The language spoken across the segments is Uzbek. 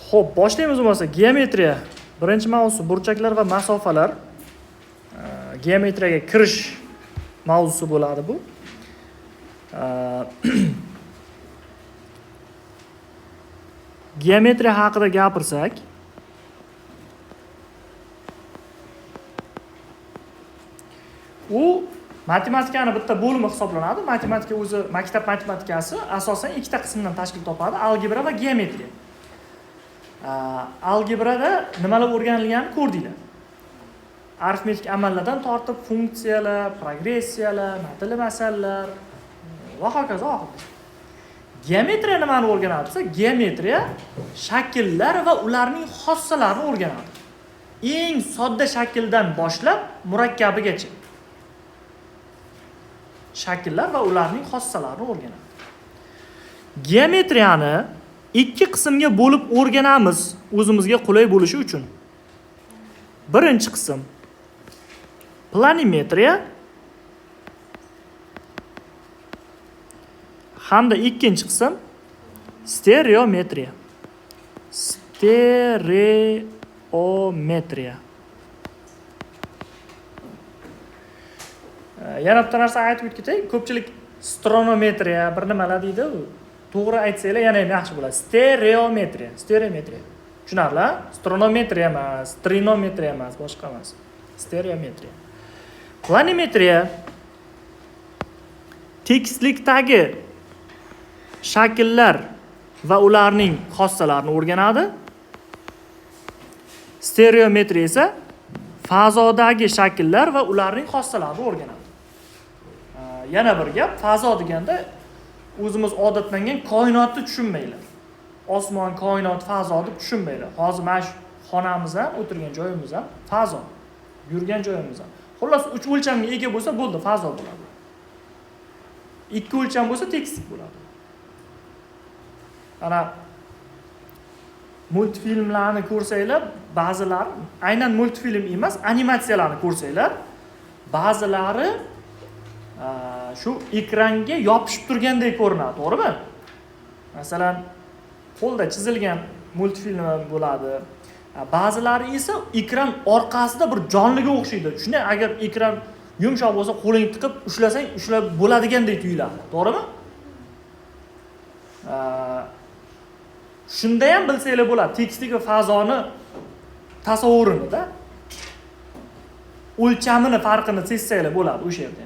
Xo'p, boshlaymiz bo'lmasa. Geometriya. Birinchi mavzu burchaklar va masofalar. Geometriyaga kirish mavzusi bo'ladi bu. Geometriya haqida gapirsak, u matematikani bitta bo'limi hisoblanadi. Matematika o'zi, maktab matematikasi asosan ikkita qismdan tashkil topadi: algebra va geometriya. Algebrada nimalar o'rganilganini ko'rdinglar. Arifmetik amallardan tortib funksiyalar, progressiyalar, matli masalalar va hokazo. Geometriya nimani o'rganadi desa, geometriya shakllar va ularning xossalarini o'rganadi. Eng sodda shakldan boshlab murakkabigacha. Shakllar va ularning xossalarini o'rganadi. Geometriyani ikki qismga bo'lib o'rganamiz, o'zimizga qulay bo'lishi uchun. Birinchi qism planimetriya hamda ikkinchi qism stereometriya. Stereometriya. Yana bitta narsa aytib ketay. Ko'pchilik astronometriya bir nimalar deydi. To'g'ri aytsanglar yana ham yaxshi bo'ladi. Stereometriya. Stereometriya. Tushunarli? Astronometriya emas, trinometriya emas, boshqa emas. Stereometriya. Planimetriya tekislikdagi shakllar va ularning xossalarini o'rganadi. Stereometriya esa fazodagi shakllar va ularning xossalarini o'rganadi. Yana bir gap, fazo deganda o'zimiz odatlangan koinotni tushunmaylar. Osmon, koinot, fazo deb tushunmaylar. Hozir mana shu xonamiz ham, o'tirgan joyimiz ham fazo. Yurgan joyimiz ham. Xullas, 3 o'lchamga ega bo'lsa bo'ldi, fazo bo'ladi. 2 o'lcham bo'lsa tekislik bo'ladi. Ana multfilmlarni ko'rsanglar, ba'zilari aynan multfilm emas, animatsiyalarni ko'rsanglar, ba'zilari shu ekranga yopishib turgandek ko'rinadi, to'g'rimi? Masalan, qo'lda chizilgan multfilm bo'ladi. Ba'zilari esa ekran orqasida bir jonliga o'xshaydi. Shunday, agar ekran yumshoq bo'lsa, qo'lingni tiqib ushlasang, ushlab bo'ladigandek tuyuladi, to'g'rimi? Shunda ham bilsanglar bo'ladi, tekislik va fazoni tasavvurini-da. O'lchamini farqini sezsanglar bo'ladi o'sha yerda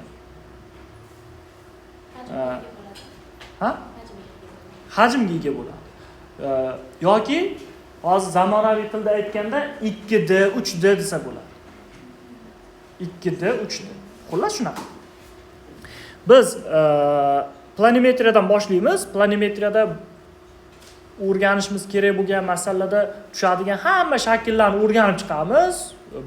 ham. Hajmga ega bo'ladi. Yoki hozir zamonaviy tilda aytganda 2D, 3D desa bo'ladi. 2D, 3D. Xullas shunaqa. Biz planimetriyadan boshlaymiz. Planimetriyada o'rganishimiz kerak bo'lgan masalada tushadigan hamma shakllarni o'rganib chiqamiz.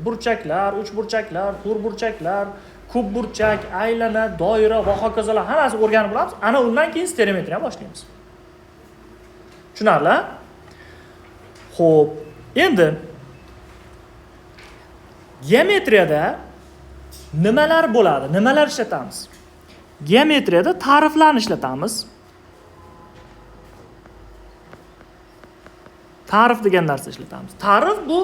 Burchaklar, uchburchaklar, to'rtburchaklar, ko'p burchak, aylana, doira va hokazolar hammasini o'rganib olamiz. Ana undan keyin stereometriyani boshlaymiz. Tushunarli? Xo'p, endi geometriyada nimalar bo'ladi? Nimalar ishlatamiz? Geometriyada ta'riflarni ishlatamiz. Ta'rif degan narsa ishlatamiz. Ta'rif bu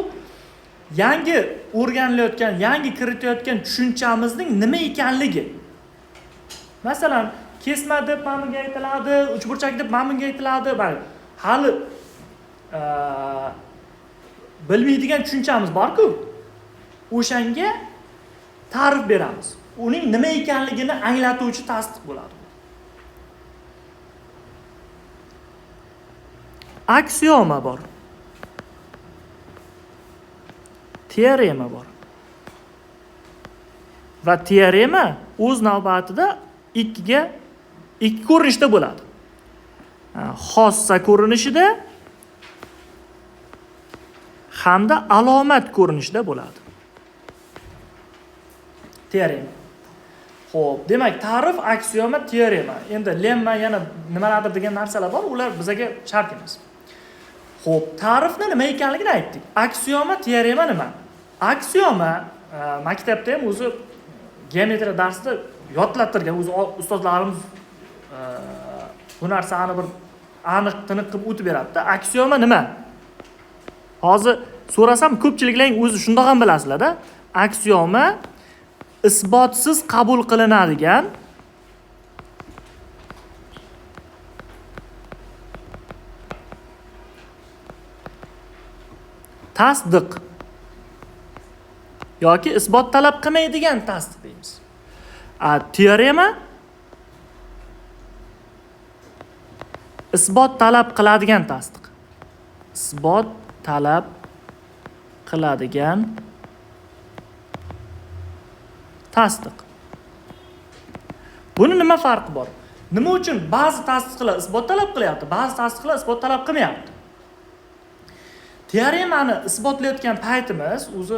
yangi o'rganilayotgan, yangi kiritayotgan tushunchamizning nima ekanligi. Masalan, kesma deb mana bunga aytiladi, uchburchak deb mana bunga aytiladi. Hali bilmaydigan tushunchamiz bor-ku. O'shanga ta'rif beramiz. Uning nima ekanligini anglatuvchi tasdiq bo'ladi. Aksioma bor. Teorema bor. Va teorema o'z navbatida ikki ko'rinishda bo'ladi. Xossa ko'rinishida hamda alomat ko'rinishida bo'ladi. Teorema. Xo'p, demak, ta'rif, aksioma, teorema. Endi lemma yana nimalardir degan narsalar bor, ular bizga shart emas. Xo'p, ta'rifni nima ekanligini aytdik. Aksioma, teorema nima? Aksioma maktabda ham o'zi geometriya darsida yodlattirgan o'zi ustozlarimiz bu narsani bir aniq tiniq qilib o'tib beradi-da. Aksioma nima? Hozir so'rasam ko'pchiliklar o'zi shundoq ham bilasizlar-da. Aksioma isbotsiz qabul qilinadigan tasdiq yoki isbot talab qilmaydigan tasdiq deymiz. Teorema isbot talab qiladigan tasdiq. Isbot talab qiladigan tasdiq. Buni nima farqi bor? Nima uchun ba'zi tasdiqlar isbot talab qilyapti, ba'zi tasdiqlar isbot talab qilmayapti? Teoremani isbotlayotgan paytimiz o'zi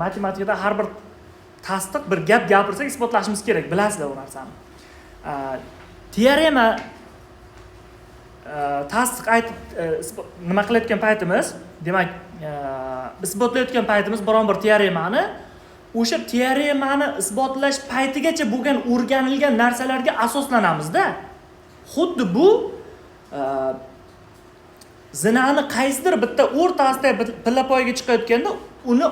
matematikada har bir tasdiq bir gap gapirsak isbotlashimiz kerak, bilasizlar bu narsani. Teorema tasdiq aytib nima qilayotgan paytimiz, demak, isbotlayotgan paytimiz biron bir teoremani o'sha teoremani isbotlash paytigacha bo'lgan o'rganilgan narsalarga asoslanamizda. Xuddi bu zinani qaysidir bitta o'rtasida pillapoyaga chiqayotganda uni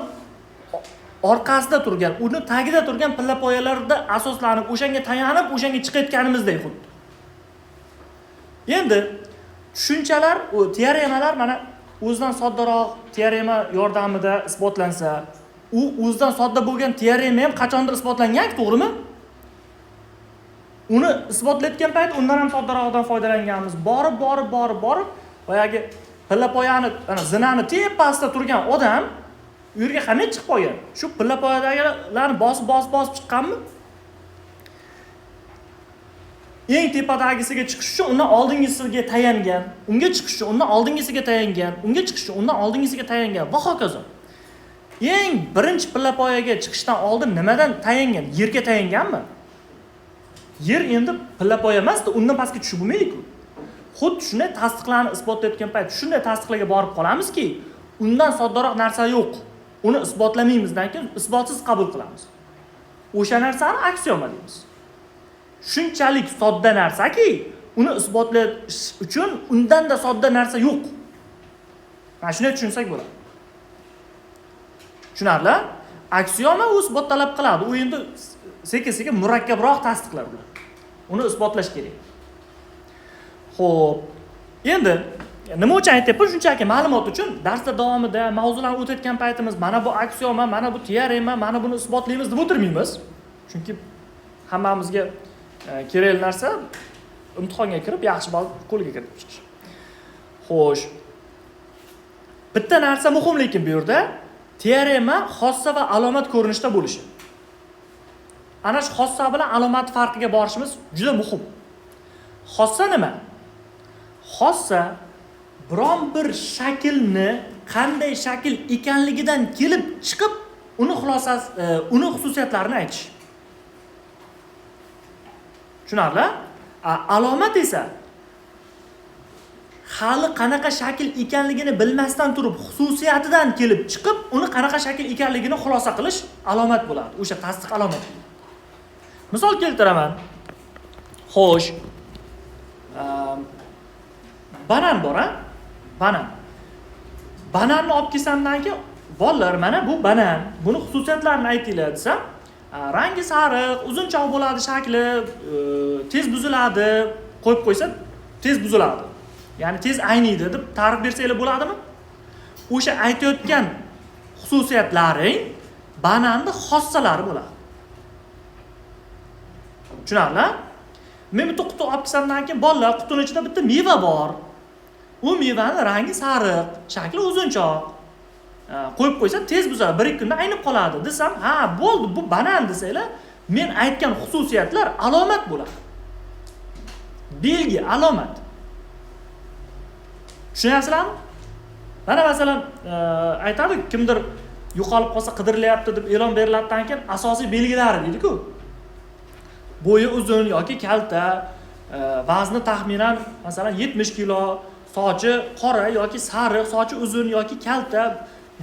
orqasida turgan, uni tagida turgan pillapoyalarda asoslanib, o'shanga tayanib, o'shanga chiqayotganimizdek xuddi. Endi tushunchalar, teoremalar mana o'zidan soddaroq teorema yordamida isbotlansa, u o'zidan sodda bo'lgan teorema ham qachondir isbotlangan, to'g'rimi? Uni isbotlayotgan payt undan ham soddaroqdan foydalanganmiz. Borib boyagi pillapoyani, ana zinani tepasida turgan odam u yerga qanday chiqib qolgan? Shu pillapoyadagilarni bosib chiqqanmi? Eng tepadagisiga chiqish uchun undan oldingisiga tayangan, unga chiqish uchun undan oldingisiga tayangan, unga chiqish uchun undan oldingisiga tayangan va hokazo. Eng birinchi pillapoyaga chiqishdan oldin nimadan tayangan? Yerga tayanganmi? Yer endi pillapoya emas-da, undan pastga tushib bo'lmaydi-ku. Xuddi shunday tasdiqlarni isbotlayotgan payt shunday tasdiqlarga borib qolamizki, undan soddaroq narsa yo'q. Uni isbotlamayimizdan keyin isbotsiz qabul qilamiz. O'sha narsani aksioma deymiz. Shunchalik sodda narsaki, uni isbotlash uchun undan-da sodda narsa yo'q. Mana shuni tushunsak bo'ladi. Tushunarli? Aksioma u isbot talab qiladi. U endi sekin-sekin murakkabroq tasdiqlar bular. Uni isbotlash kerak. Xo'p, endi nima uchun aytyapman? Shunchaki ma'lumot uchun darsda davomida mavzularni o'tayotgan paytimiz mana bu aksioma, mana bu teorema, mana buni isbotlaymiz deb o'tirmaymiz. Chunki hammamizga kerak narsa imtihonga kirib yaxshi ball qo'lga kiritib chiqish. Xo'sh. Bitta narsa muhim lekin bu yerda teorema xossa va alomat ko'rinishda bo'lishi. Ana shu xossa bilan alomat farqiga borishimiz juda muhim. Xossa nima? Xossa biron bir shaklni qanday shakl ekanligidan kelib chiqib, uni xulosasi, uni xususiyatlarini aytish. Tushunarli? Alomat esa hali qanaqa shakl ekanligini bilmasdan turib, xususiyatidan kelib chiqib, uni qanaqa shakl ekanligini xulosa qilish alomat bo'ladi. O'sha tasdiq alomat. Misol keltiraman. Xo'sh. Banan bor, ha? Banan. Bananni olib kelsamdan keyin, "Bolalar, mana bu banan. Buni xususiyatlarini aytinglar" desam, rangi sariq, uzunchoq bo'ladi shakli, tez buziladi, qo'yib qo'ysa tez buziladi. Ya'ni tez ayniydi deb ta'rif bersanglar bo'ladimi? O'sha aytayotgan xususiyatlaring bananning xossalari bo'ladi. Tushunarli? Men bitta quti olib kelsamdan keyin, "Bolalar, qutining ichida bitta meva bor. U mevaning rangi sariq, shakli uzunchoq. Qo'yib qo'ysa tez buzadi, 1-2 kunda aynib qoladi" desam, "Ha, bo'ldi, bu banan" desanglar, men aytgan xususiyatlar alomat bo'ladi. Belgi, alomat. Tushunyapsizlarmi? Mana masalan, aytadi, kimdir yo'qolib qolsa qidirilyapti deb e'lon beriladidan keyin asosiy belgilari deydi-ku. Bo'yi uzun yoki kalta, vazni taxminan masalan 70 kilo, sochi qora yoki sariq, sochi uzun yoki kalta,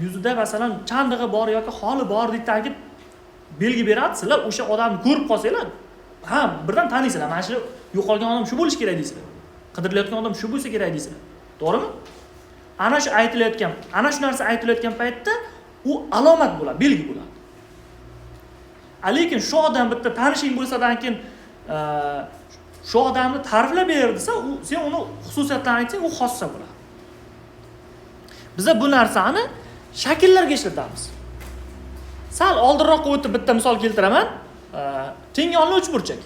yuzida masalan chandig'i bor yoki holi bor deydi, belgi beradi. Sizlar o'sha odamni ko'rib qolsanglar, ha, birdan taniysizlar. Mana shu yo'qolgan odam shu bo'lish kerak deysizlar. Qidirilayotgan odam shu bo'lsa kerak deysizlar. To'g'rimi? ana shu aytilayotgan, ana shu narsa aytilayotgan paytda u alomat bo'ladi, belgi bo'ladi. Lekin shu odam bitta tanishing bo'lsadan keyin shu odamni ta'riflab ber desa, sen uni xususiyatlarini aytsang, u xossa bo'ladi. Biz bu narsani shakllarga ishlatamiz. Sal oldinroqqa o'tib bitta misol keltiraman. Teng yonli uchburchak.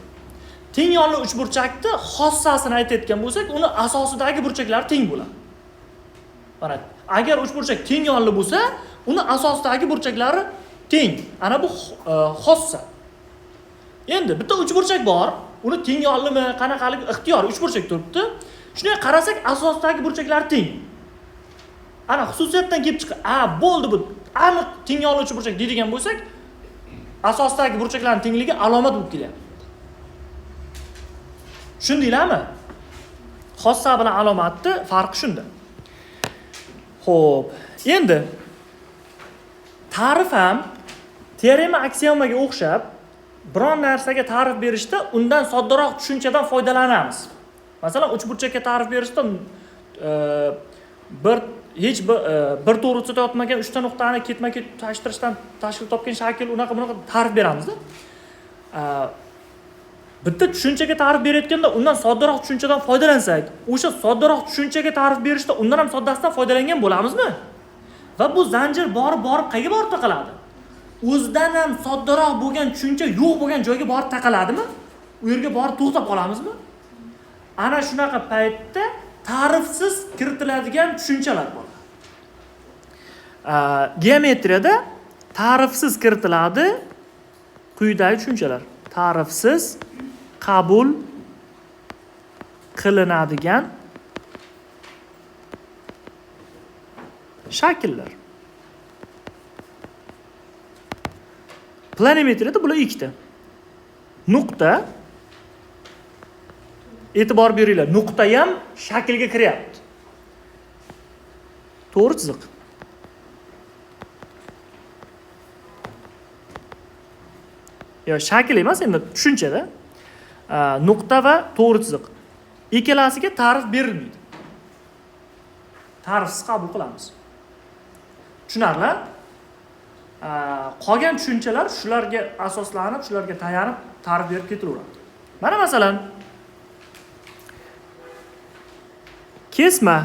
Teng yonli uchburchakni xossasini aytayotgan bo'lsak, uni asosidagi burchaklar teng bo'ladi. Mana agar uchburchak teng yonli bo'lsa, uni asosidagi burchaklari teng. Ana bu xossa. Endi bitta uchburchak bor, uni teng yonlimi, qanaqalik ixtiyor uchburchak turibdi. Shunday qarasak, asosidagi burchaklar teng. Ana xususiyatdan kelib chiqib, bo'ldi bu aniq teng yonli uchburchak deydigan bo'lsak, asosidagi burchaklarning tengligi alomat bo'lib kelyapti. Tushundinglarmi? Xossa bilan alomatni farqi shunda. Xo'p, endi ta'rif ham teorema aksiomaga o'xshab biron narsaga ta'rif berishda undan soddaroq tushunchadan foydalanamiz. Masalan, uchburchakka ta'rif berishda bir to'g'ri tutayotmagan 3 ta nuqtani ketma-ket tashtirishdan tashkil topgan shakl unaqa ta'rif beramiz-da. Bitta tushunchaga ta'rif berayotganda undan soddaroq tushunchadan foydalansak, o'sha soddaroq tushunchaga ta'rif berishda undan ham soddasidan foydalangan bo'lamizmi? Va bu zanjir borib qayerga borib taqaladi? O'zidan ham soddaroq bo'lgan tushuncha yo'q bo'lgan joyga borib taqaladimi? U yerga borib to'xtab qolamizmi? Ana shunaqa paytda ta'rifsiz kiritiladigan tushunchalar bor. Geometriyada ta'rifsiz kiritiladi quyidagi tushunchalar. Ta'rifsiz qabul qilinadigan shakllar. Planimetriyada bular ikkita. Nuqta, e'tibor beringlar, nuqta ham shaklga kiryapti. To'g'ri chiziq. Shakl emas, endi tushunchada nuqta va to'g'ri chiziq ikkalasiga ta'rif berilmaydi. Ta'rifsiz qabul qilamiz. Tushunarli? Qolgan tushunchalar shularga asoslanib, shularga tayanib ta'rif berib ketaveradi. Mana masalan, kesma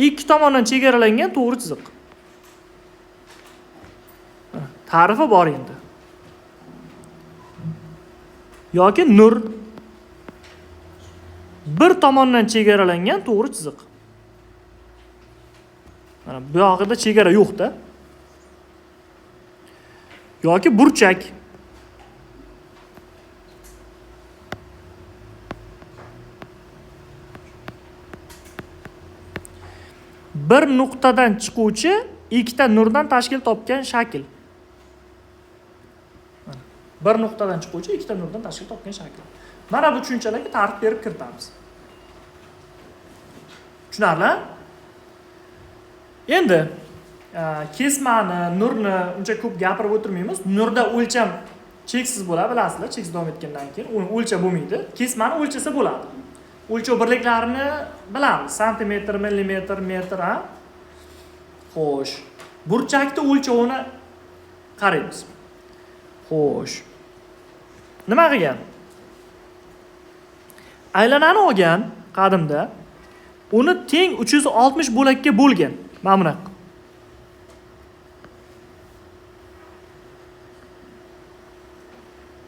ikki tomondan chegaralangan to'g'ri chiziq. Ta'rifi bor endi. Yoki nur bir tomondan chegaralangan to'g'ri chiziq. Mana bu yoqda chegara yo'q-da. Yoki burchak. Bir nuqtadan chiquvchi ikkita nurdan tashkil topgan shakl. Bir nuqtadan chiquvchi ikkita nurdan tashkil topgan shakl. Mana bu tushunchalarga ta'rif berib kiritamiz. Tushunarli? Endi kesmani, nurni uncha ko'p gapirib o'tirmaymiz. Nurda o'lcham cheksiz bo'ladi, bilasizlar, cheksiz davom etgandan keyin uni o'lchab bo'lmaydi. Kesmani o'lchasa bo'ladi. O'lchov birliklarini bilamiz. Santimetr, millimetr, metr, ha? Xo'sh. Burchakni o'lchovini qaraymiz. Xo'sh. Nima qilgan? Aylanani olgan qadimda uni teng 360 bo'lakka bo'lgan. Mana bunaqa.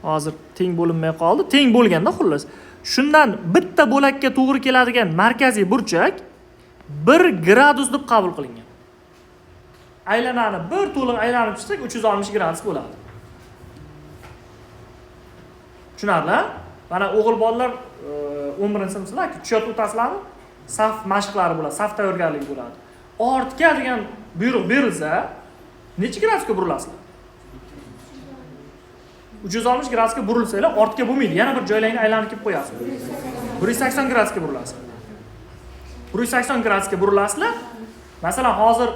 Hozir teng bo'linmay qoldi. Teng bo'lganda xullas. Shundan bitta bo'lakka to'g'ri keladigan markaziy burchak 1 gradus deb qabul qilingan. Aylanani bir to'liq aylanib chiqsak 360 gradus bo'ladi. Tushunarli? Mana o'g'il bolalar 11-sinflar tushayotib o'tasizlarmi? Saf mashqlari bo'ladi, saf tayyorgarlik bo'ladi. Ortga degan buyruq berilsa, necha gradusga burilasizlar? 360 gradusga burilsanglar, ortga bo'lmaydi. Yana bir joylarga aylanib kelib qo'yasiz. 180 gradusga burilasiz. 180 gradusga burilasizlar. Masalan, hozir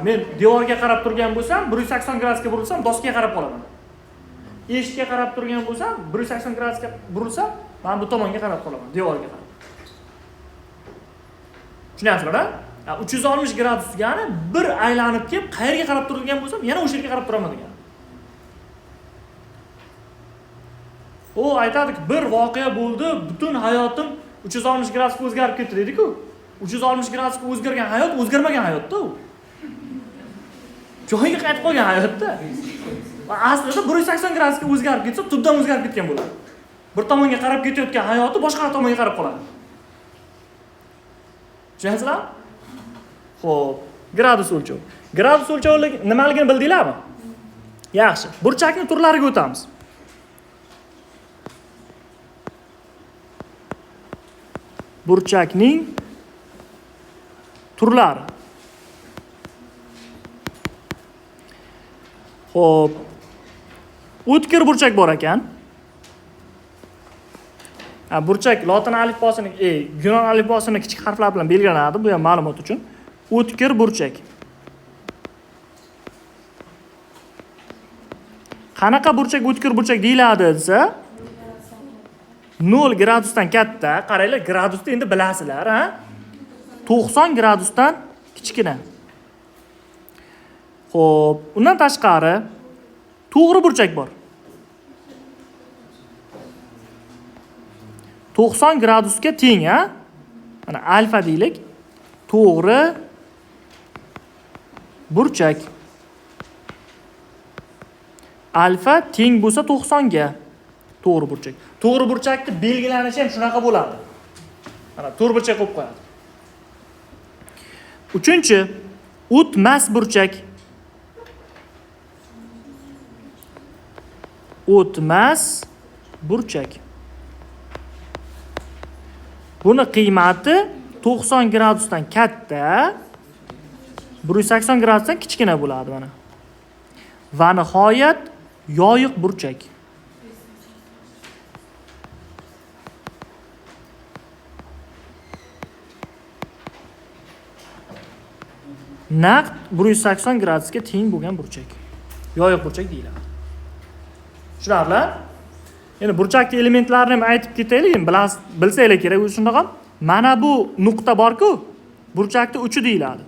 men devorga qarab turgan bo'lsam, 180 gradusga burilsam, doskaga qarab qolaman. Eshikka qarab turgan bo'lsam, 180 gradusga burilsam, men bu tomonga qarab qolaman, devorga qarab. Tushunyapsizlar-a? 360 gradus degani bir aylanib kelib, qayerga qarab turgan bo'lsam, yana o'sha yerga qarab turaman degani. U aytadiki, bir voqea bo'ldi, butun hayotim 360 gradusga o'zgarib ketdi dedi-ku. 360 gradusga o'zgargan hayot o'zgarmagan hayotda u. Joyiga qaytib qolgan hayotda. Va aslida 180 gradusga o'zgarib ketsa, tubdan o'zgarib ketgan bo'ladi. Bir tomonga qarab ketayotgan hayoti boshqa tomonga qarab qoladi. Tushunyapsizlar? Xo'p, gradus o'lchov. Gradus o'lchovi nimaligini bildinglarmi? Yaxshi. Burchakning turlariga o'tamiz. Burchakning turlari. Xo'p. O'tkir burchak bor ekan. Burchak lotin alifbosini, yunon alifbosini kichik harflar bilan belgilanadi, bu ham ma'lumot uchun. O'tkir burchak. Qanaqa burchak o'tkir burchak deyiladi desa, 0 gradusdan katta, qaranglar, gradusni endi bilasizlar, ha? 90 gradusdan kichkina. Xo'p, undan tashqari to'g'ri burchak bor. 90 gradusga teng, ha? Mana alfa deylik. To'g'ri burchak. Alfa teng bo'lsa 90 ga. To'g'ri burchak. To'g'ri burchakni belgilanishi ham shunaqa bo'ladi. Mana to'g'ri burchak qo'yib qo'yadi. Uchinchi, o'tmas burchak. O'tmas burchak. Buni qiymati 90 gradusdan katta, 180 gradusdan kichkina bo'ladi mana. Va nihoyat yoyiq burchak. Naqd 180 gradusga teng bo'lgan burchak. Yoyiq burchak deyiladi. Tushunarli? Endi burchakning elementlarini ham aytib ketaylik, bilsanglar kerak shundoq. Mana bu nuqta bor-ku, burchakning uchi deyiladi.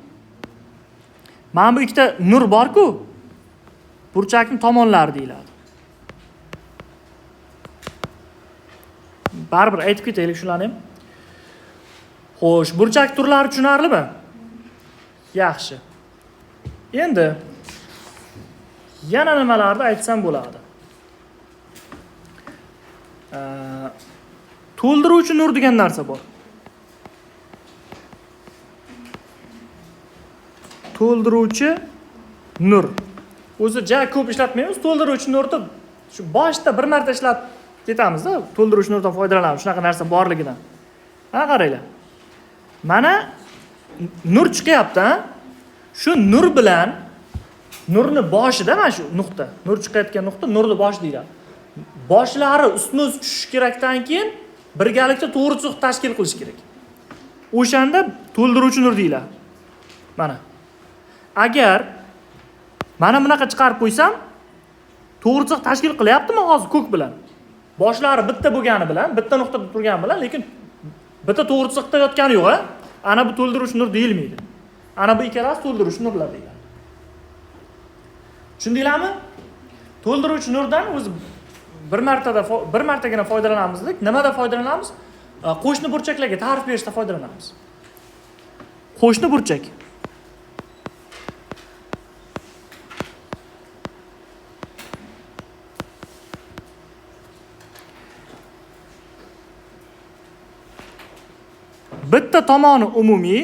Mana bu ikkita nur bor-ku, burchakning tomonlari deyiladi. Baribir aytib ketaylik shularni ham. Xo'sh, burchak turlari tushunarlimi? Yaxshi. Endi yana nimalarni aytsam bo'ladi? To'ldiruvchi nur degan narsa bor. To'ldiruvchi nur. O'zi juda ko'p ishlatmaymiz. To'ldiruvchi nurni shu boshda bir marta ishlab ketamiz-da. To'ldiruvchi nurdan foydalanamiz. Shunaqa narsa borligidan. Ha, qaranglar. Mana nur chiqyapti, ha? Shu nur bilan nurni boshida mana shu nuqta, nur chiqayotgan nuqta nurni boshi deyiladi. Boshlari ustma-ust tushish kerakdan keyin birgalikda to'g'ri chiziq tashkil qilish kerak. O'shanda to'ldiruvchi nur deyiladi. Mana. Agar mana bunaqa chiqarib qo'ysam, to'g'ri chiziq tashkil qilyaptimi hozir ko'k bilan? Boshlari bitta bo'lgani bilan, bitta nuqtada turgani bilan, lekin bitta to'g'ri chiziqda yotgani yo'q, ha? Ana bu to'ldiruvchi nur deyilmaydi. Ana bu ikkalasi to'ldiruvchi nurlar deyiladi. Tushundinglarmi? To'ldiruvchi nurdan o'zi bir martagina foydalanamizlik. Nimada foydalanamiz? Qo'shni burchaklarga ta'rif berishda foydalanamiz. Qo'shni burchak. Bitta tomoni umumiy,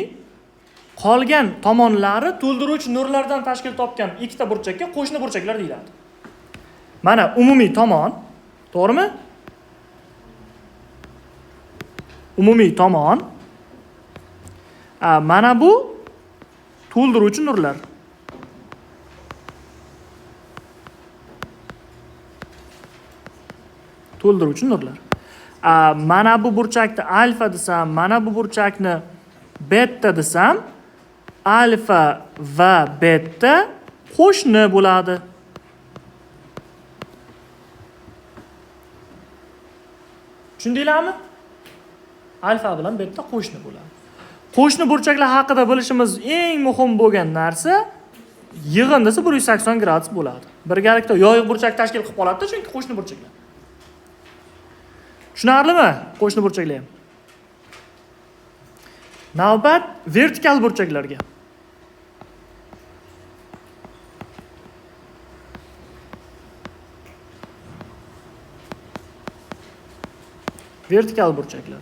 qolgan tomonlari to'ldiruvchi nurlardan tashkil topgan ikkita burchakka qo'shni burchaklar deyiladi. Mana umumiy tomon, to'g'rimi? Umumiy tomon. Mana bu to'ldiruvchi nurlar. To'ldiruvchi nurlar. Mana bu burchakni alfa desam, mana bu burchakni beta desam, alfa va beta qo'shni bo'ladi. Tushundinglarmi? Alfa bilan beta qo'shni bo'ladi. Qo'shni burchaklar haqida bilishimiz eng muhim bo'lgan narsa yig'in desa 180 gradus bo'ladi. Birgalikda yoyiq burchak tashkil qilib qoladi, chunki qo'shni burchaklar. Tushunarlimi? Qo'shni burchaklar ham. Navbat vertikal burchaklarga. Vertikal burchaklar.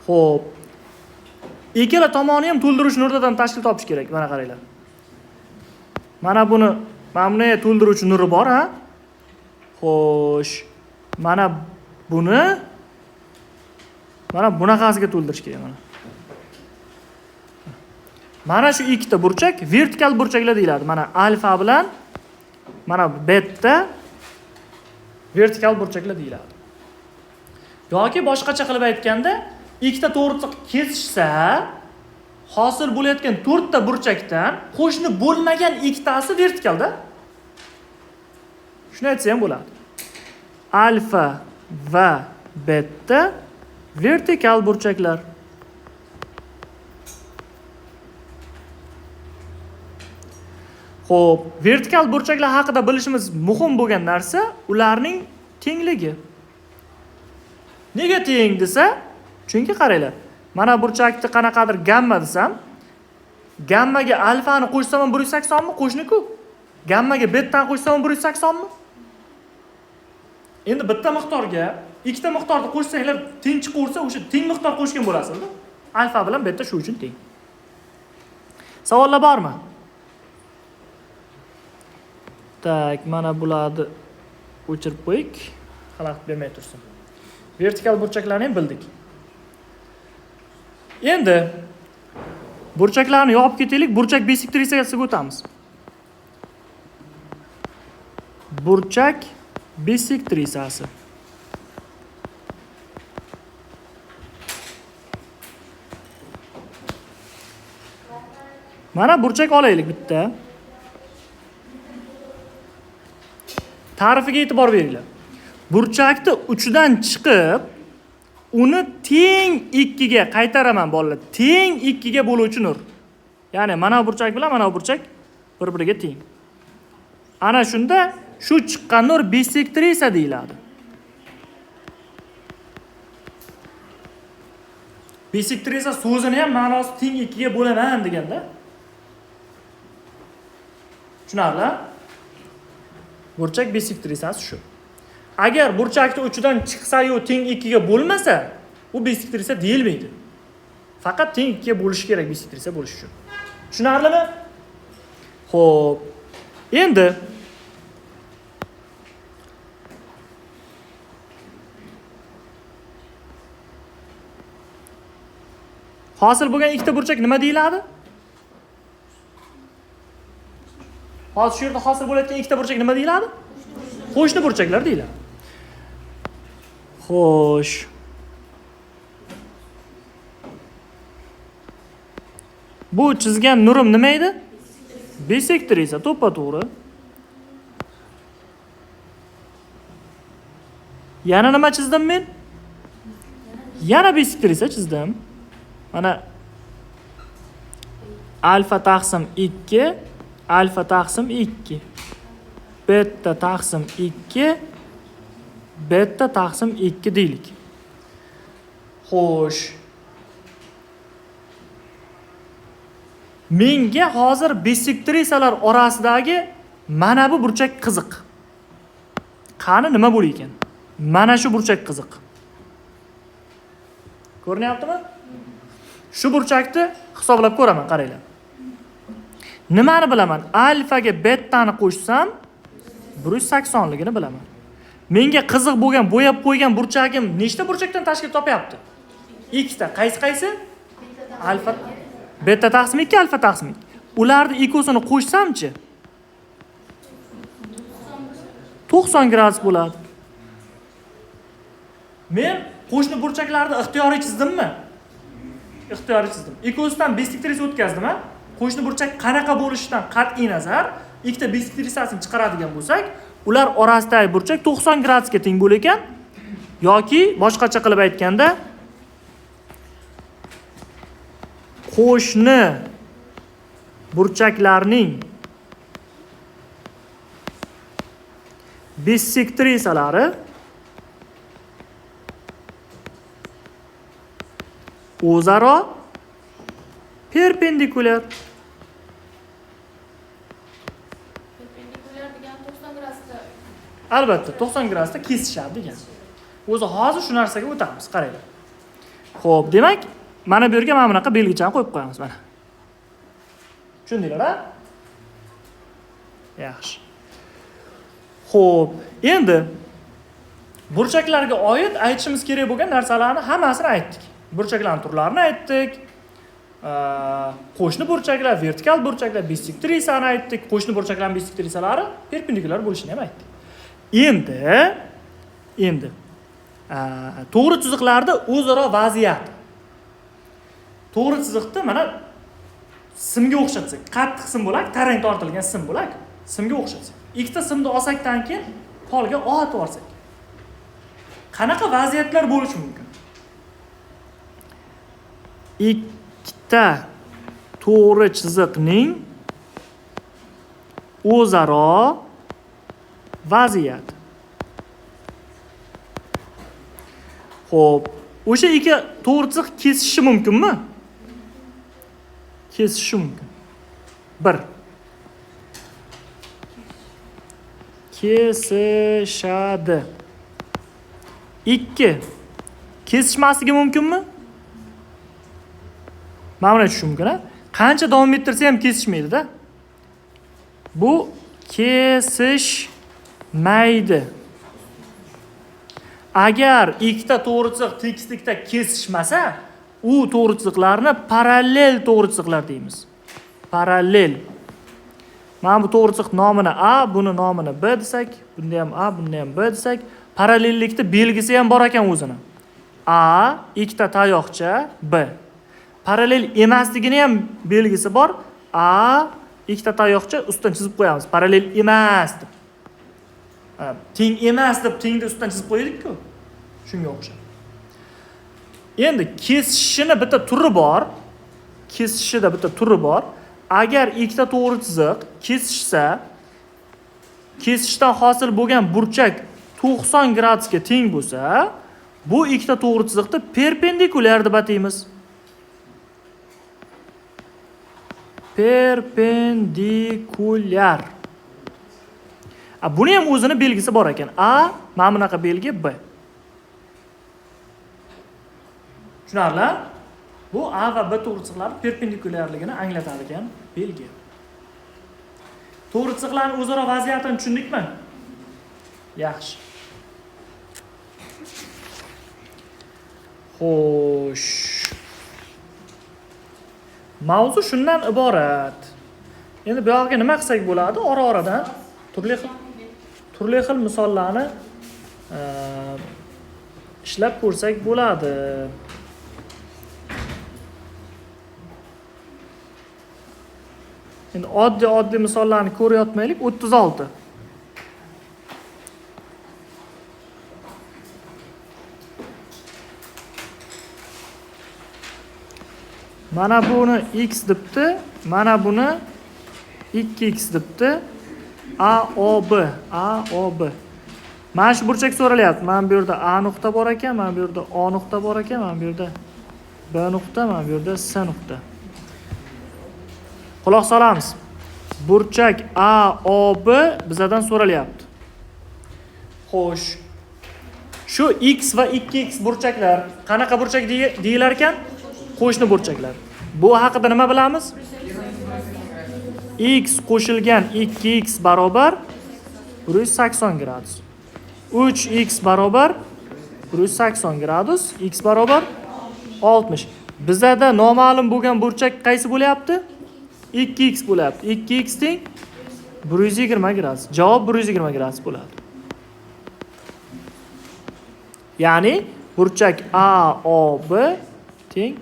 Xo'p. Ikkala tomoni ham to'ldirish nuridan tashkil topish kerak. Mana qaranglar. Mana buni to'ldiruvchi nuri bor, ha? Xo'sh. Mana buni bunaqasiga to'ldirish kerak mana. Mana shu ikkita burchak vertikal burchaklar deyiladi. Mana alfa bilan mana beta vertikal burchaklar deyiladi. Yoki boshqacha qilib aytganda, ikkita to'g'richiq kesishsa, hosil bo'layotgan 4 ta burchakdan qo'shni bo'lmagan ikkitasi vertikalda. Shuni aytsa ham bo'ladi. Alfa va beta vertikal burchaklar. Xo'p, vertikal burchaklar haqida bilishimiz muhim bo'lgan narsa ularning tengligi. Nega teng desa? Chunki qaranglar. Mana burchakni qanaqadir gamma desam, gammaga alfani qo'shsam ham 180 mi? Qo'shni-ku. Gammaga betani qo'shsam ham 180 mi? Endi bitta miqdorga ikkita miqdorni qo'shsanglar teng chiqaversa, o'sha teng miqdor qo'shgan bo'lasizlar. Alfa bilan beta shu uchun teng. Savollar bormi? Tak, mana bularni o'chirib qo'yik. Xalaqit bermay tursin. Vertikal burchaklarni ham bildik. Endi burchaklarni yopib ketaylik, burchak bisektrisiyasiga o'tamiz. Burchak bisektrisiyasi. Mana burchak olaylik bitta. Ta'rifiga e'tibor beringlar. Burchakni uchidan chiqib, uni teng 2 ga qaytaraman bolalar. Teng 2 ga bo'luvchi nur. Ya'ni mana burchak bilan mana burchak bir-biriga teng. Ana shunda shu chiqqan nur bisektrisa deyiladi. Bisektrisa so'zini ham ma'nosi teng 2 ga bo'laman deganda. Tushunarli? Burchak bisektrisasi shu. Agar burchakni uchidan chiqsa-yu teng 2 ga bo'lmasa, u bisektrisa deyilmaydi. Faqat teng 2 ga bo'lishi kerak bisektrisa bo'lish uchun. Tushunarlimi? Xo'p. Endi hosil bo'lgan ikkita burchak nima deyiladi? Hozir shu yerda hosil bo'layotgan ikkita burchak nima deyiladi? Qo'shni burchaklar deyiladi. Xo'sh. Bu chizgan nurim nima edi? Bisektrisa, to'ppa-to'g'ri. Yana nima chizdim men? Yana bisektrisa chizdim. Mana alfa taqsim 2, alfa taqsim 2. Beta taqsim 2, beta taqsim 2 deylik. Xo'sh. Menga hozir bisektrisalar orasidagi mana bu burchak qiziq. Qani nima bo'lar ekan? Mana shu burchak qiziq. Ko'rinyaptimi? Shu burchakni hisoblab ko'raman, qaranglar. Nimani bilaman? Alfaga betani qo'shsam 180 ligini bilaman. Menga qiziq bo'lgan bo'yab qo'ygan burchagim nechta burchakdan tashkil topyapti? Ikkita. Qaysi? Alfa, beta taqsim 2, alfa taqsim 2. Ularni ikkosini qo'shsamchi 90 gradus bo'ladi. Men qo'shni burchaklarni ixtiyoriy chizdimmi? Ixtiyoriy chizdim. Ikkosidan bisektrisa o'tkazdim-a? Qo'shni burchak qanaqa bo'lishidan qat'iy nazar, ikkita bisektrisasini chiqaradigan bo'lsak, ular orasidagi burchak 90 gradusga teng bo'lar ekan, yoki boshqacha qilib aytganda qo'shni burchaklarning bissektrisalari o'zaro perpendikulyar. Perpendikulyar degan 90 gradusda. Albatta 90 gradusda kesishadi degan. O'zi hozir shu narsaga o'tamiz, qaranglar. Xo'p, demak, mana bu yerga mana bunaqa belgichani qo'yib qo'yamiz mana. Tushundinglar-a? Yaxshi. Xo'p, endi burchaklarga oid aytishimiz kerak bo'lgan narsalarni hammasini aytdik. Burchaklarning turlarini aytdik. Qo'shni burchaklar, vertikal burchaklar, bissektrisani aytdik. Qo'shni burchaklarning bissektrisalari perpendikulyar bo'lishini ham aytdik. Endi to'g'ri chiziqlarda o'zaro vaziyat. To'g'ri chiziqda mana simga o'xshatsak, qattiq sim bo'lak, tarang tortilgan sim bo'lak, simga o'xshatsak. Ikkita simni olsakdan keyin polga otib olsak. Qanaqa vaziyatlar bo'lishi mumkin? Ikkita to'g'ri chiziqning o'zaro vaziyat. Xo'p, o'sha ikki to'g'ri chiziq kesishi mumkinmi? Kesishi mumkin. 1. Kesishadi. 2. Kesishmasligi mumkinmi? Mana buni aytish mumkin, a? Qancha davom ettirsa ham kesishmaydi-da. Bu kesishmaydi. Agar ikkita to'g'ri chiziq tekislikda kesishmasa, u to'g'ri chiziqlarni parallel to'g'ri chiziqlar deymiz. Parallel. Mana bu to'g'ri chiziq nomini A, buni nomini B desak, bunda ham A, bunda ham B desak, parallellikda belgisi ham bor ekan o'zini. A ikkita tayoqcha, B. Parallel emasligini ham belgisi bor. A ikkita tayoqcha ustidan chizib qo'yamiz. Parallel emas deb. Teng emas deb tengni ustidan chizib qo'ydik-ku. Shunga o'xshab. Endi kesishishini bitta turi bor. Kesishida bitta turi bor. Agar ikkita to'g'ri chiziq kesishsa, kesishdan hosil bo'lgan burchak 90 gradusga teng bo'lsa, bu ikkita to'g'ri chiziqni perpendikulyar deb ataymiz. Perpendikulyar. Buni ham o'zini belgisi bor ekan. A, mana bunaqa belgi, B. Tushunarli? Bu A va B to'g'ri chiziqlar perpendikulyarligini anglatadigan belgi. To'g'ri chiziqlarning o'zaro vaziyatini tushundikmi? Yaxshi. Xo'sh. Mavzu shundan iborat. Endi bu yerga nima qilsak bo'ladi? Ora-oradan turli xil misollarni ishlab ko'rsak bo'ladi. Endi oddiy misollarni ko'rayotmaylik. 36. Mana buni x debdi, mana buni 2x debdi. AOB. Mana shu burchak so'ralyapti. Mana bu yerda A nuqta bor ekan, mana bu yerda O nuqta bor ekan, mana bu yerda B nuqta, mana bu yerda S nuqta. Quloq solamiz. Burchak AOB bizdan so'ralyapti. Xo'sh. Shu x va 2x burchaklar qanaqa burchak deyilar ekan? Qo'shni burchaklar. Bu haqida nima bilamiz? X qo'shilgan 2x barobar 180 gradus. 3x barobar 180 gradus, x barobar 60. Bizda noma'lum bo'lgan burchak qaysi bo'lyapti? 2x bo'lyapti. 2x teng 120 gradus. Javob 120 gradus bo'ladi. Ya'ni burchak AOB teng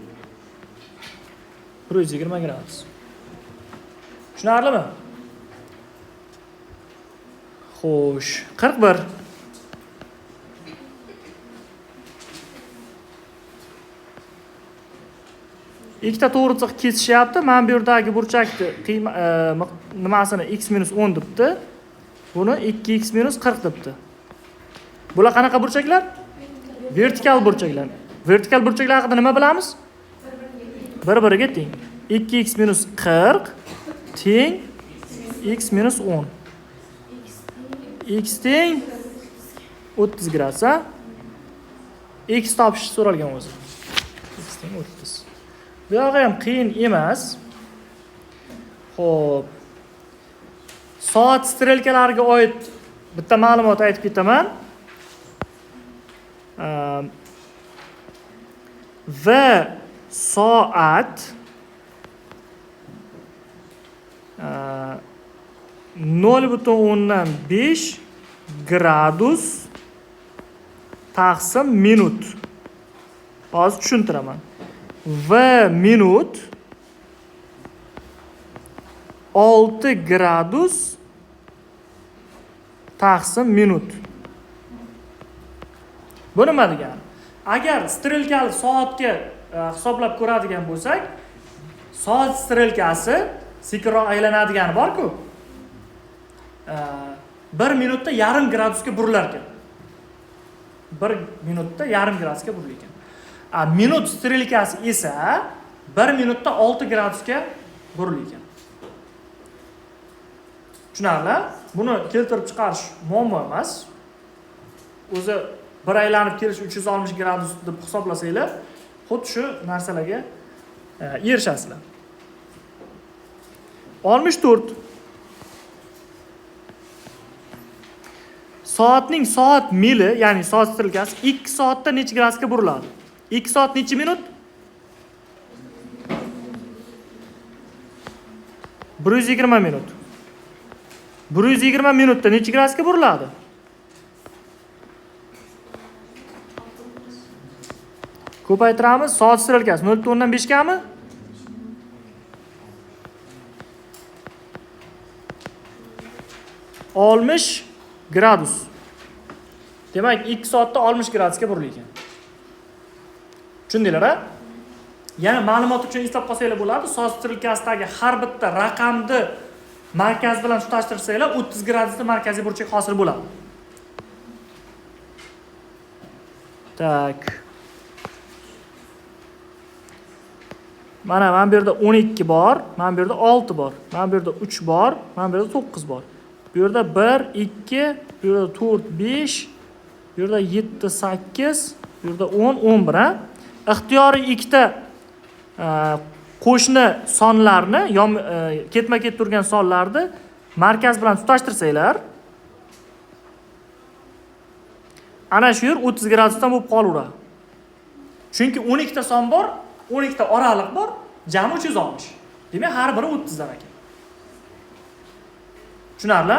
120 gradus. Tushunarlimi? Xo'sh, 41. ikkita to'g'ri kesishyapti. Mana bu yerdagi burchakni nimasini x minus 10 debdi. Buni 2x minus 40 debdi. Bular qanaqa burchaklar? Vertikal burchaklar. Vertikal burchaklar haqida nima bilamiz? Bir-biriga teng. 2x minus 40 teng x minus 10. X teng 30 gradus. X topish so'ralgan o'zi. X teng 30. Bu ham qiyin emas. Xo'p. Soat strelkalariga oid bitta ma'lumot aytib ketaman. Va soat 0.5 gradus taqsim minut. Hozir tushuntiraman. Va minut 6 gradus taqsim minut. Bu nima degani? Agar strelkali soatga hisoblab ko'radigan bo'lsak, soat strelkasi sekinroq aylanadigan bor-ku. 1 minutda yarim gradusga burilar ekan. 1 minutda yarim gradusga burilar ekan. Minut strelkasi esa 1 minutda 6 gradusga burilar ekan. Tushunarli? Buni keltirib chiqarish muammo emas. O'zi bir aylanib kelish 360 gradus deb hisoblasanglar, xuddi shu narsalarga erishasizlar. 64. Soatning soat mili, ya'ni soat strelkasi 2 soatda necha gradusga buriladi? 2 soat necha minut? 120 minut. 120 minutda necha gradusga buriladi? Ko'paytiramiz. Soat strelkasi 0.5 gami? oltmish gradus. Demak, 2 soatda 60 gradusga burilgan. Tushundinglar-a? Yana ma'lumot uchun eslab qolsanglar bo'ladi. Soat strelkasidagi har bitta raqamni markaz bilan tutashtirsanglar 30 gradusda markaziy burchak hosil bo'ladi. Tak. Mana bu yerda 12 bor, mana bu yerda 6 bor, mana bu yerda 3 bor, mana bu yerda 9 bor. Bu yerda 1, 2, bu yerda 4, 5, bu yerda 7, 8, bu yerda 10, 11 ha. Ixtiyoriy ikkita qo'shni sonlarni, ketma-ket turgan sonlarni markaz bilan tutashtirsanglar, ana shu yer 30 gradusdan bo'lib qolaveradi. Chunki 12 ta son bor, 12 ta oraliq bor, jami 360. Demak, har biri 30 dan ekan. Tushunarli?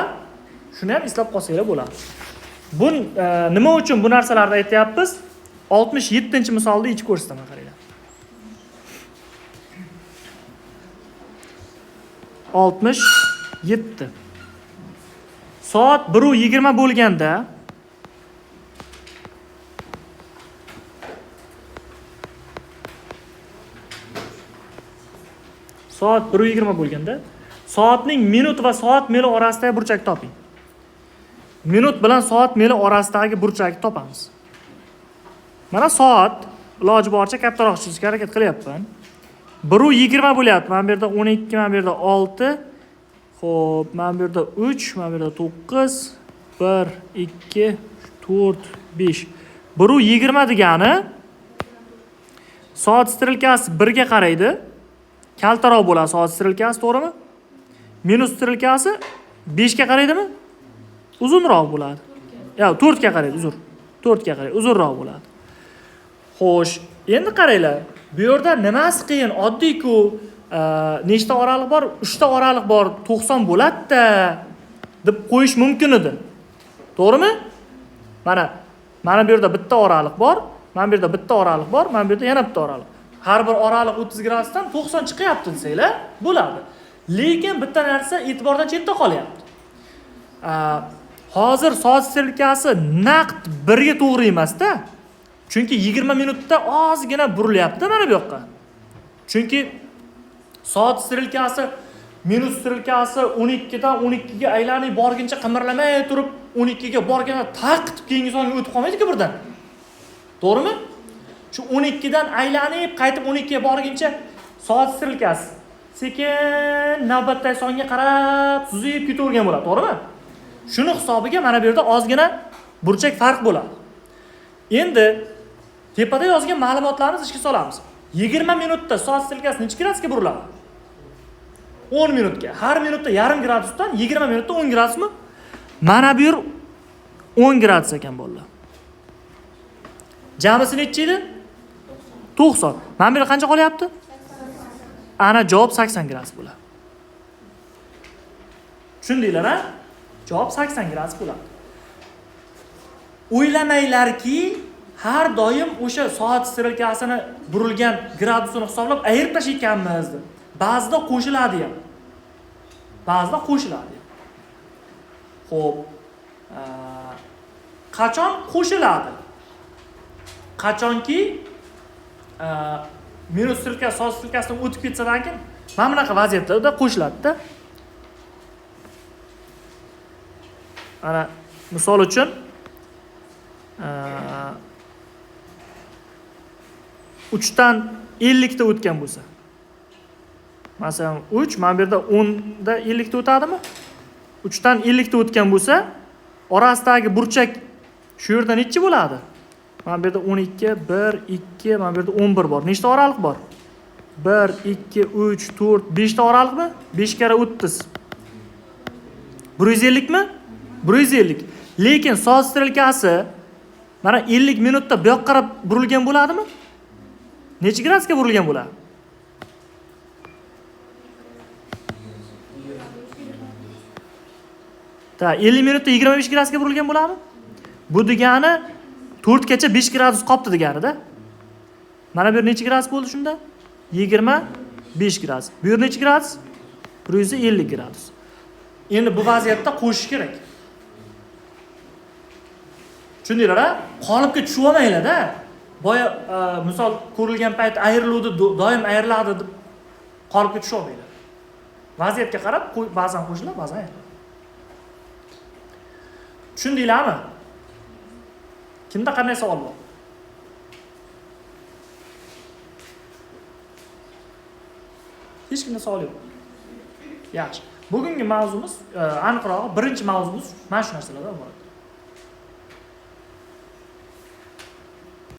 Shuni ham eslab qolsanglar bo'ladi. Bu nima uchun bu narsalarni aytyapmiz? 67-misolda ichib ko'rsataman, qaranglar. 67. Soat 1:20 bo'lganda soat 1:20 bo'lganda soatning minut va soat mili orasidagi burchakni toping. Minut bilan soat mili orasidagi burchakni topamiz. Mana soat iloji boricha kattaroq chizishga harakat qilyapman. 1:20 bo'lyapti. Mana bu yerda 12, mana bu yerda 6. Xo'p, mana bu yerda 3, mana bu yerda 9, 1, 2, 4, 5. 1:20 degani soat strelkasi 1 ga qaraydi. Kaltaroq bo'ladi soat strelkasi, to'g'rimi? Minus strelkasi 5 ga qaraydimi? Uzunroq bo'ladi. Yo, 4 ga qaraydi, uzr. 4 ga qaraydi, uzunroq bo'ladi. Xo'sh, endi qaranglar. Bu yerda nimasi qiyin? Oddiy-ku, nechta oraliq bor? 3 ta oraliq bor, 90 bo'ladi-da deb qo'yish mumkin edi. To'g'rimi? Mana bu yerda bitta oraliq bor, mana bu yerda bitta oraliq bor, mana bu yerda yana bitta oraliq. Har bir oraliq 30 gradusdan 90 chiqyapti desanglar, bo'ladi. Lekin bitta narsa e'tibordan chetda qolyapti. Hozir soat strelkasi naqd 1 ga to'g'ri emas-da. Chunki 20 minutda ozgina burilyapti mana bu yoqqa. Chunki soat strelkasi minus strelkasi 12 dan 12 ga aylanib borguncha qimirlamay turib 12 ga borganda taqib keyingi songa o'tib qolmaydi-ku birdan. To'g'rimi? Shu 12 dan aylanib qaytib 12 ga borguncha soat strelkasi sekin navbatdagi songa qarab suzib ketavergan bo'ladi, to'g'rimi? Shuni hisobiga mana bu yerda ozgina burchak farq bo'ladi. Endi tepada yozgan ma'lumotlarni ishga solamiz. 20 minutda soat strelkasi necha gradusga buriladi? 10 minutga. Har minutda yarim gradusdan 20 minutda 10 gradusmi? Mana bu yer 10 gradus ekan bolalar. Jamisi necha edi? 90. Mana bu yer qancha qolyapti? Ana javob 80 gradus bo'ladi. Tushundinglar, ha? Javob 80 gradus bo'ladi. O'ylamanglarki, har doim o'sha soat strelkasini burilgan gradusini hisoblab ayirib tashlayotganmiz deb. Ba'zida qo'shiladi ham. Ba'zida qo'shiladi. Xo'p. Qachon qo'shiladi? Qachonki minus strelkasi soat strelkasidan o'tib ketsadan keyin mana bunaqa vaziyatlarda qo'shiladi-da. Ana misol uchun 3 dan 50 ta o'tgan bo'lsa. Masalan 3, mana bu yerda 10 da 50 ta o'tadimi? 3 dan 50 ta o'tgan bo'lsa, orasidagi burchak shu yerda necha bo'ladi? Mana bu yerda 12, 1, 2, mana bu yerda 11 bor. Nechta oraliq bor? 1, 2, 3, 4, 5 ta oraliqmi? 5 kara 30. 150 mi? 150. Lekin soat strelkasi mana 50 minutda bu yoqqa qarab burilgan bo'ladimi? Necha gradusga burilgan bo'ladi? Ta 50 minutda 25 gradusga burilgan bo'ladimi? Bu degani 4 gacha 5 gradus qolibdi deganida. Mana bu yer necha gradus bo'ldi shunda? 25 gradus. Bu yer necha gradus? 150 gradus. Endi bu vaziyatda qo'shish kerak. Tushundinglar-a? Qolipga tushib olmanglar-da. Boya misol ko'rilgan payt ayriluvdi, doim ayriladi deb qolipga tushib olmanglar. Vaziyatga qarab ba'zan qo'shiladi, ba'zan ayriladi. Tushundinglarmi? Kimda qanday savol bor? Hech kimda savol yo'q. Yaxshi. Bugungi mavzumiz aniqrog'i birinchi mavzumiz mana shu narsalardan iborat.